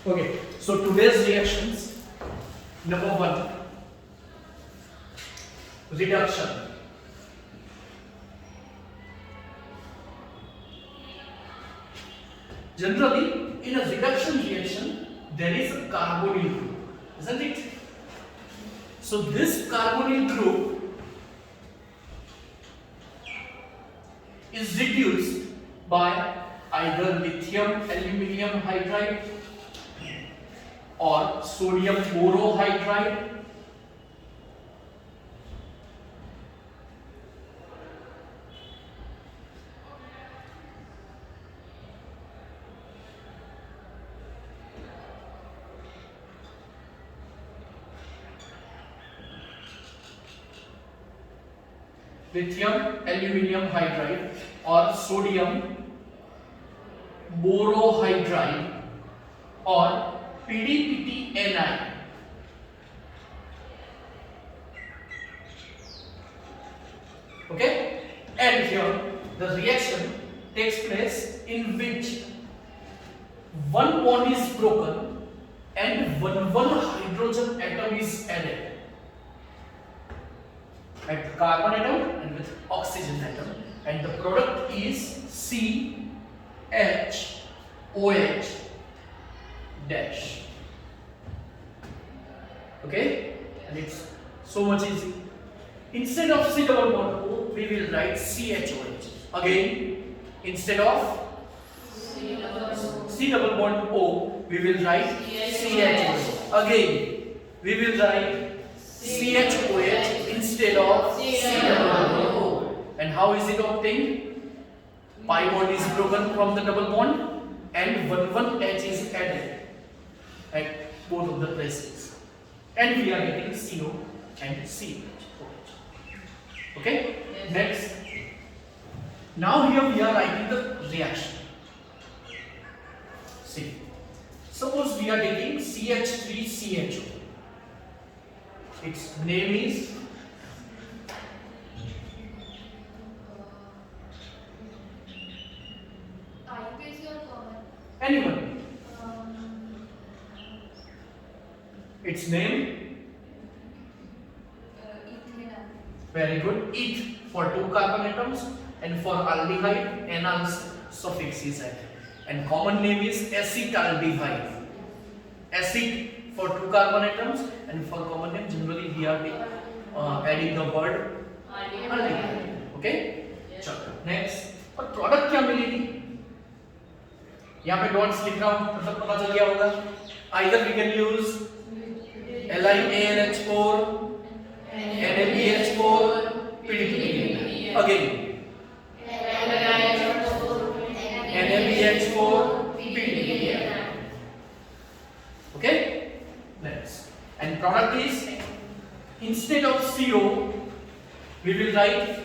Okay, so today's reactions. Number one, reduction. Generally, in a reduction reaction, there is a carbonyl group, isn't it? So this carbonyl group is reduced by either lithium aluminium hydride or sodium borohydride lithium aluminium hydride or sodium borohydride or PDPTNI. Okay, and here the reaction takes place in which one bond is broken and one hydrogen atom is added at the carbon atom and with oxygen atom, and the product is CHOH dash. Okay, and it's so much easy. Instead of C double bond O, we will write CHOH. Again, instead of C double bond O, we will write CHOH. Again, we will write CHOH instead of C double bond O. And how is it obtained? Pi bond is broken from the double bond and one H is added at both of the places, and we are getting CO and CH. Okay? Yes. Next. Now here we are writing the reaction. See. Suppose we are taking CH3CHO. Its name is IUPAC or common? anyone. Its name, Ethanol. very good. Eth for 2 carbon atoms, and for aldehyde enal suffix is added. And common name is acetaldehyde. Acid for 2 carbon atoms, and for common name generally we are adding the word aldehyde. Okay? चलो next. और product क्या मिलेगी? यहाँ पे dots लिख रहा हूँ, मतलब पता चल गया होगा. Either we can use LiAlH4, NaBH4, PDPTNI. Again, NaBH4, PDPTNI. Okay? Next. And product is, instead of CO, we will write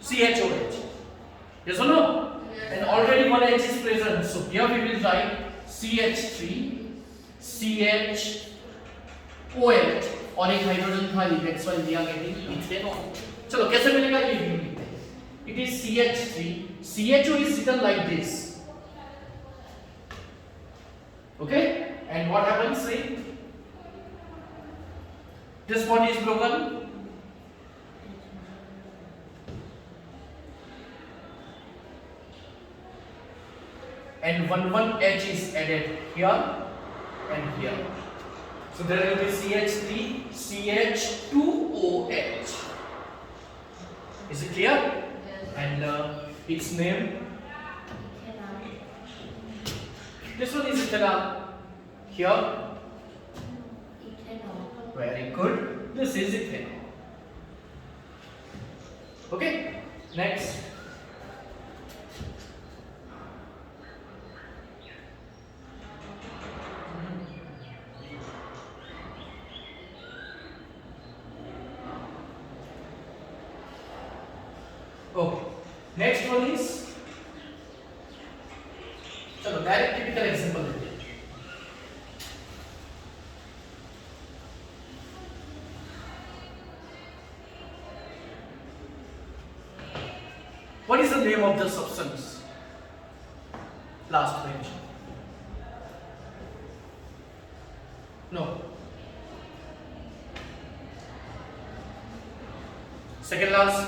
CHOH. Yes or no? And already one H is present. So here we will write CH3 CHOH और एक hydrogen था, that's why we are getting ethanol. चलो कैसे मिलेगा ये भी लिखते हैं. It is CH3. CHO is written like this. Okay? And what happens? See, this bond is broken. And one H is added here and here. So there will be CH3 CH2OH. Is it clear? Yes. And its name, this one is ethanol. Here, very good. This is ethanol. Okay. Next. Okay. Next one is, चलो direct typical example लेते हैं. What is the name of the substance? Last bench. No. Second last,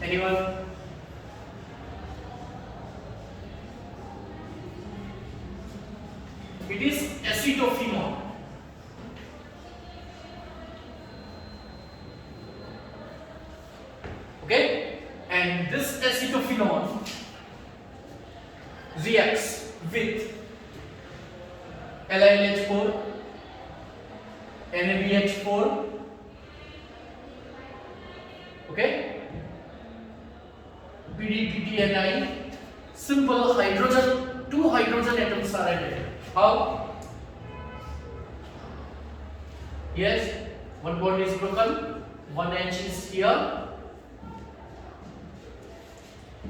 anyone? It is acetophenol. Okay, and this acetophenol reacts with LiNH4, NaBH4, okay, PDPTNI. Simple hydrogen, 2 hydrogen atoms are added. How? Yes, one bond is broken, one H is here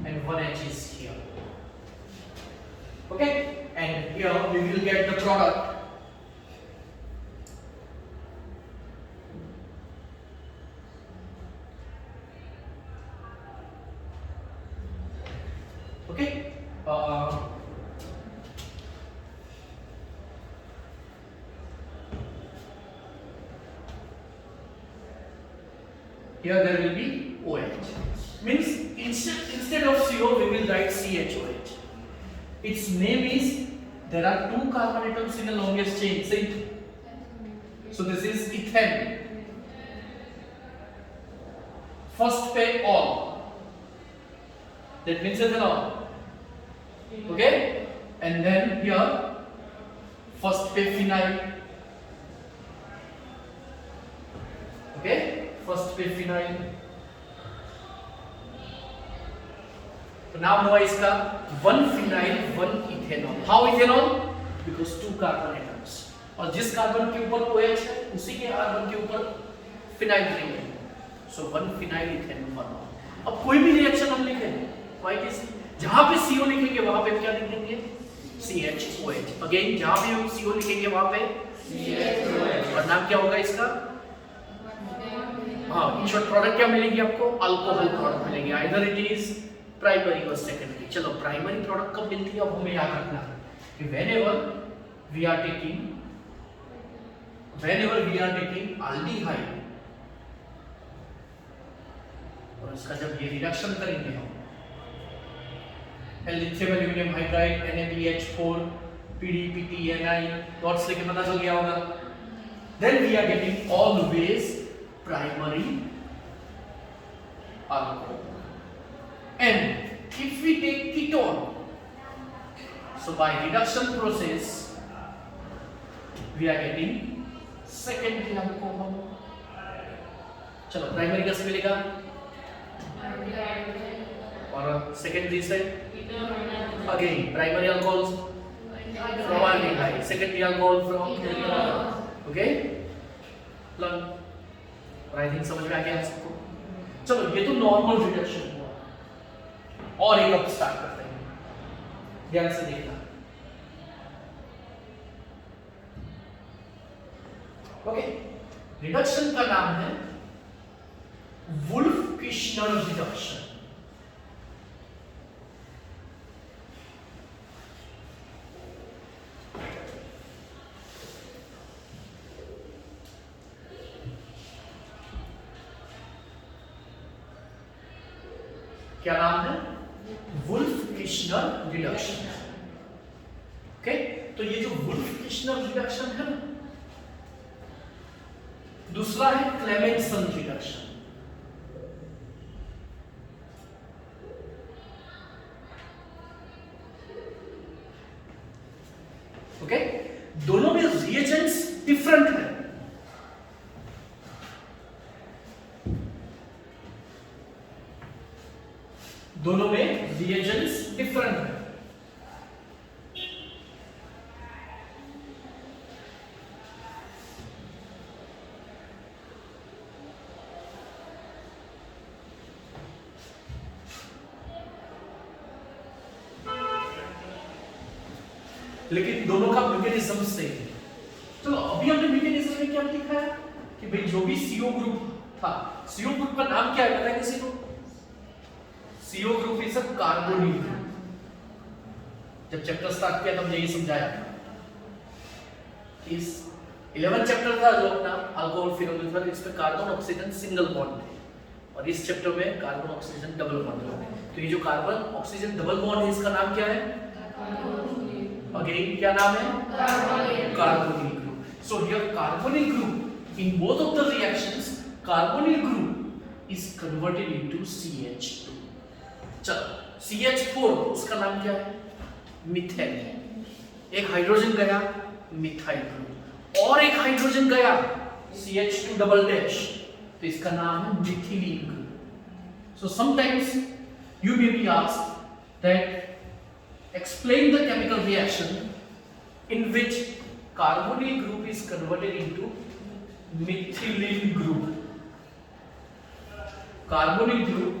and one H is here. Okay, and here we will get the product. Okay, here there will be OH. Means instead of CO we will write CHOH. Its name is, there are 2 carbon atoms in the longest chain. See? So this is ethane. First pair all. That means ethanol. Okay? And then here first pair phenyl. Okay? First pair phenyl. तो नाम हुआ इसका 1 phenyl 1 ethanol. How ethanol? Because 2 carbon atoms. और जिस carbon के ऊपर OH है उसी के कार्बन के ऊपर phenyl ring है. So 1 phenyl ethanol. अब कोई भी रिएक्शन हम लिखेंगे, जहां पे CO लिखेंगे वहां पे क्या लिखेंगे? CHOH. अगेन जहां भी हम CO लिखेंगे वहां पे CHOH. और नाम क्या होगा इसका? हाँ, शॉर्ट प्रोडक्ट क्या मिलेगी आपको? अल्कोहल प्रोडक्ट मिलेंगे. आइदर इट इज प्राइमरी और सेकेंडरी. चलो प्राइमरी प्रोडक्ट कब मिलती है अब हमें याद रखना कि whenever we are taking aldehyde और इसका जब ये रिडक्शन करेंगे हम lithium aluminium hydride NaBH4 PDPTNI dots लेके पता चल गया होगा. Then we are getting always primary alcohol. And if we take ketone, so by reduction process we are getting secondary alcohol. चलो प्राइमरी कैसे मिलेगा और सेकेंडरी से again primary alcohols from aldehyde, secondary alcohol from okay learn. और I think समझ में आ गया सबको. चलो ये तो नॉर्मल रिडक्शन हुआ और एक अब स्टार्ट करते हैं. ध्यान से देखना. ओके, रिडक्शन का नाम है वुल्फ-किश्नर रिडक्शन. क्या नाम है? Wolff Kishner reduction. ओके, तो ये जो वुल्फ-किश्नर रिडक्शन है ना, दूसरा है क्लेमेंसन रिडक्शन. ओके, दोनों में रिएजेंट्स डिफरेंट है. दोनों में रिएजेंट्स डिफरेंट है. लेकिन दोनों का मैकेनिज्म सेम है. चलो अभी हमने मैकेनिज्म में क्या लिखा है कि भाई जो भी CO ग्रुप था, CO ग्रुप का नाम क्या है पता है किसी को? CO group is a carbonyl group. जब चैप्टर स्टार्ट किया तब यही समझाया था। इस 11 चैप्टर था जो अपना अल्कोहल फिनोल ईथर, इस पे कार्बन ऑक्सीजन सिंगल बॉन्ड थे और इस चैप्टर में कार्बन ऑक्सीजन डबल बॉन्ड है। तो ये जो कार्बन ऑक्सीजन डबल बॉन्ड है इसका नाम क्या है? अगेन क्या नाम है? Carbonyl group. So here carbonyl group in both of the reactions carbonyl group is converted into CH2। चलो CH4 उसका नाम क्या है? मिथेन। एक हाइड्रोजन गया मिथाइल ग्रुप और एक हाइड्रोजन गया CH2 डबल डैश, तो इसका नाम है methylene group. So sometimes you may be asked that explain the chemical reaction in which carbonyl group is converted into methylene group. Carbonyl group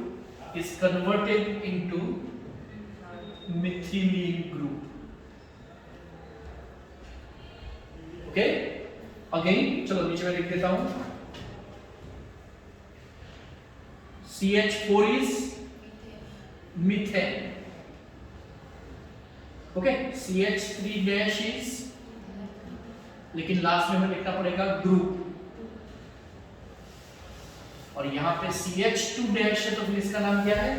is converted into methylene group. Okay? Again, चलो नीचे में लिख देता हूं। CH4 is methane. Okay, CH3 dash is, लेकिन last में हमें लिखना पड़ेगा ग्रुप, और यहाँ पे CH2 डैश है तो फिर इसका नाम क्या है?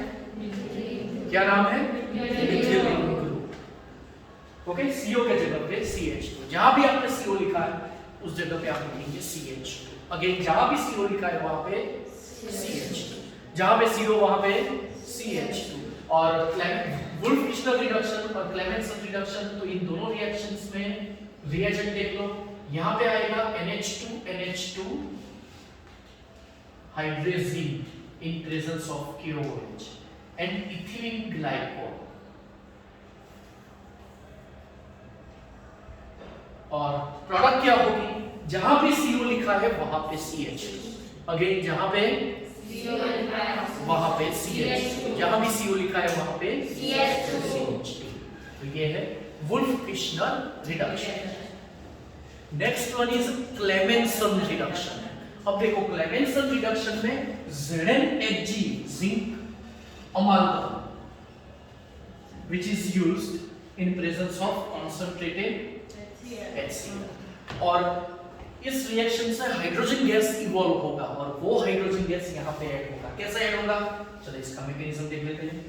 क्या नाम है? Methylene group. ओके, CO के जगह पे CH2, जहां भी आपने CO लिखा है उस जगह पे आप लिखेंगे CH2। अगेन जहां भी CO लिखा है वहां पे CH2, जहां पे CO वहां पे CH2। और वुल्फ-किश्नर रिडक्शन और क्लेमेंसन रिडक्शन, तो इन दोनों रिएक्शंस में रिएजेंट देख लो। यहां पे आएगा NH2 hydrogen in presence of KOH and ethylene glycol, और प्रोडक्ट क्या होगी? जहां पे CO लिखा है वहां पे CH2, अगेन जहां पे वहां पे CH2, जहां भी CO लिखा है वहां पे CH2। तो ये है Wolff Kishner reduction. Next one is Clemmensen reduction. अब देखो क्लेमेंसन रिडक्शन में ZnHg zinc amalgam which is used in presence of concentrated HCl, और इस रिएक्शन से हाइड्रोजन गैस इवॉल्व होगा और वो हाइड्रोजन गैस यहाँ पे ऐड होगा। कैसे ऐड होगा? चलो इसका मैकेनिज्म देख लेते हैं।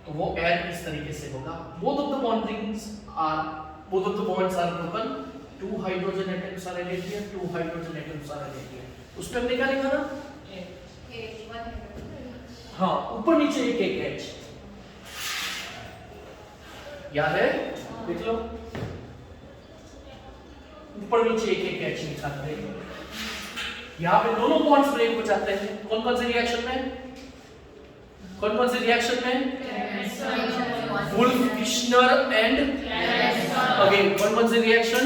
तो वो ऐड इस तरीके से होगा। both of the bonds are broken, 2 hydrogen atoms are added here, 2 hydrogen atoms are added here। उस पे हमने क्या लिखा था? हाँ, ऊपर नीचे एक H याद है? देख लो, ऊपर नीचे एक H लिखा था। यहाँ पे दोनों बॉन्ड्स ब्रेक हो जाते हैं। कौन कौन से रिएक्शन में? कौन से रिएक्शन में? वुल्फ-किश्नर एंड अगेन कौन से रिएक्शन?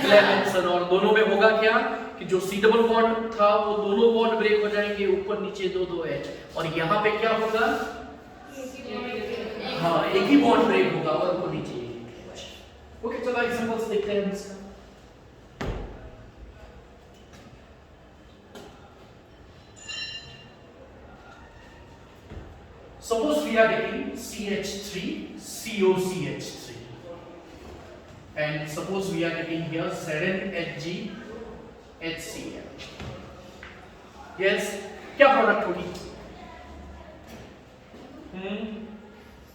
क्लेमेंसन। और दोनों में होगा क्या कि जो C डबल बॉन्ड था वो दोनों बॉन्ड ब्रेक हो जाएंगे, ऊपर नीचे दो H, और यहाँ पे क्या होगा? हाँ, एक ही बॉन्ड ब्रेक होगा और ऊपर नीचे एक H। ओके, चलो एग्जांपल्स देखते हैं इसका। Suppose we are taking CH3 COCH3 and suppose we are taking here ZnHg HCl। Yes, क्या प्रोडक्ट होगी?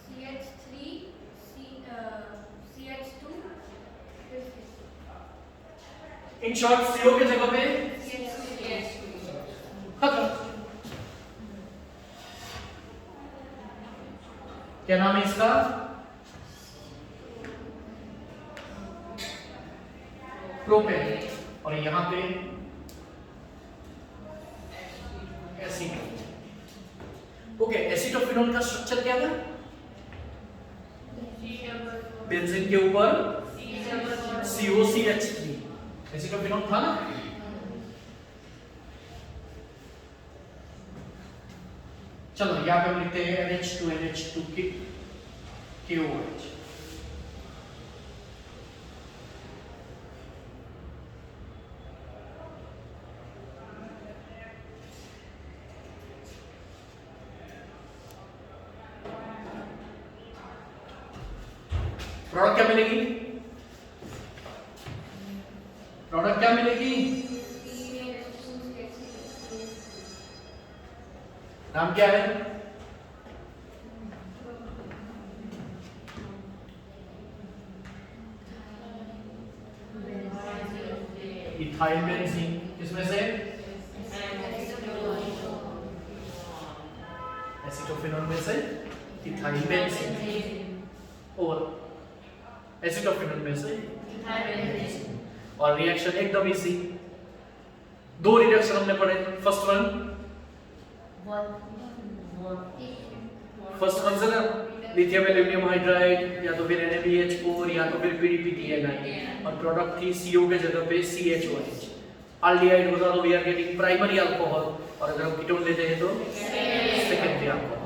CH3 CH2 in short CO के जगह पे खत्म। क्या नाम है इसका? प्रोपेन, और यहां पे एसीटोन। ओके, एसीटोफिनोल का स्ट्रक्चर क्या था? बेंजीन के ऊपर COCH3, एसीटोफिनोल था ना? चलो यहाँ पे हम लिखते हैं NH2 के KOH। प्रोडक्ट क्या मिलेगी? प्रोडक्ट क्या मिलेगी? नाम क्या है? Ethyl benzene. किसमें से? एसिटोफिनोल में से इथाइल बेंजीन और एसिटोफिनोल में से और रिएक्शन एकदम इजी। दो रिएक्शन हमने पढ़े। फर्स्ट वन से ना लिथियम एल्यूमिनियम हाइड्राइड या तो फिर NaBH4 या तो फिर PDPTNI और प्रोडक्ट थी CO के जगह पे CHOH। एल्डिहाइड होता तो we are getting primary alcohol और अगर हम कीटोन लेते हैं तो सेकेंडरी अल्कोहल।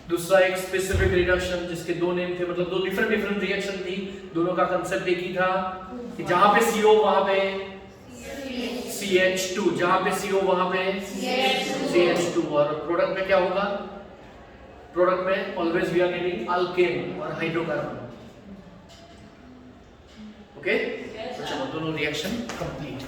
दूसरा एक स्पेसिफिक रिडक्शन जिसके दो नेम थे, मतलब दो डिफरेंट रिएक्शन थी, दोनों का कांसेप्ट एक ही था कि जहां पे CO वहां पे CH2, जहां पे CO वहां पे CH2 और प्रोडक्ट में क्या होगा? प्रोडक्ट में always we are getting alkane और हाइड्रोकार्बन। ओके, तो चलो दोनों रिएक्शन कंप्लीट।